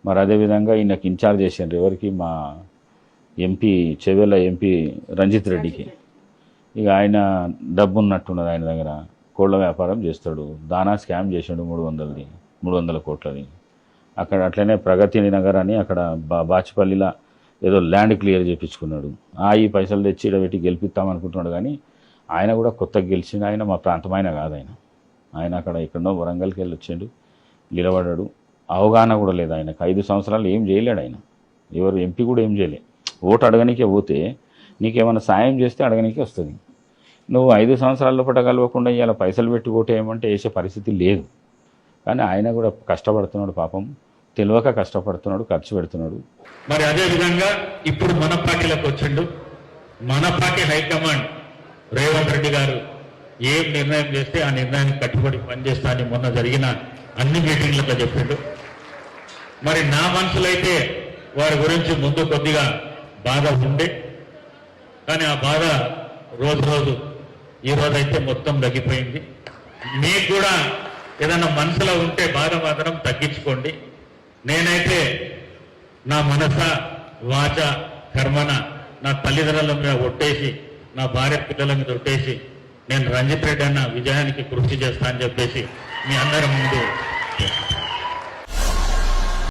మరి అదేవిధంగా ఈయనకి ఇన్ఛార్జ్ చేసిండ్రు ఎవరికి, మా ఎంపీ చెవెళ్ళ ఎంపీ రంజిత్ రెడ్డికి. ఇక ఆయన డబ్బు ఉన్నట్టున్నది ఆయన దగ్గర, కోళ్ళ వ్యాపారం చేస్తాడు, దానా స్కామ్ చేసాడు 300 కోట్లది. అక్కడ అట్లనే ప్రగతి నగర్ అని అక్కడ బాచిపల్లిలో ఏదో ల్యాండ్ క్లియర్ చేయించుకున్నాడు. ఈ పైసలు తెచ్చి పెట్టి గెలిపిస్తామనుకుంటున్నాడు. కానీ ఆయన కూడా కొత్తగా గెలిచిండు. ఆయన మా ప్రాంతమైన కాదు. ఆయన అక్కడ ఎక్కడో వరంగల్కి వెళ్ళి వచ్చిండు, నిలబడ్డాడు. అవగాహన కూడా లేదు ఆయనకు. 5 సంవత్సరాలు ఏం చేయలేడు ఆయన. ఎవరు ఎంపీ కూడా ఏం చేయలే. ఓటు అడగనికే పోతే నీకేమైనా సాయం చేస్తే అడగనికే వస్తుంది. నువ్వు 5 సంవత్సరాల్లో పట్టగలవకుండా ఇలా పైసలు పెట్టి ఓటు వేయమంటే వేసే పరిస్థితి లేదు. కానీ ఆయన కూడా కష్టపడుతున్నాడు పాపం, తెలియక కష్టపడుతున్నాడు, ఖర్చు పెడుతున్నాడు. మరి అదేవిధంగా ఇప్పుడు మన పార్టీలోకి వచ్చిండు. మన పార్టీ హైకమాండ్ రేవంత్ రెడ్డి గారు ఏం నిర్ణయం చేస్తే ఆ నిర్ణయానికి కట్టుబడి పనిచేస్తా అని మొన్న జరిగిన అన్ని మీటింగ్లతో చెప్పిండు. మరి నా మనసులో అయితే వారి గురించి ముందు కొద్దిగా బాధ ఉండే, కానీ ఆ బాధ రోజు ఈ రోజైతే మొత్తం తగ్గిపోయింది. మీకు కూడా ఏదైనా మనసులో ఉంటే బాధ మాత్రం తగ్గించుకోండి. నేనైతే నా మనస వాచ కర్మన నా తల్లిదండ్రుల మీద ఒట్టేసి, నా భార్య పిల్లల మీద ఒట్టేసి నేను రంజిత్ రెడ్డి అన్న విజయానికి కృషి చేస్తా అని చెప్పేసి మీ అందరి ముందు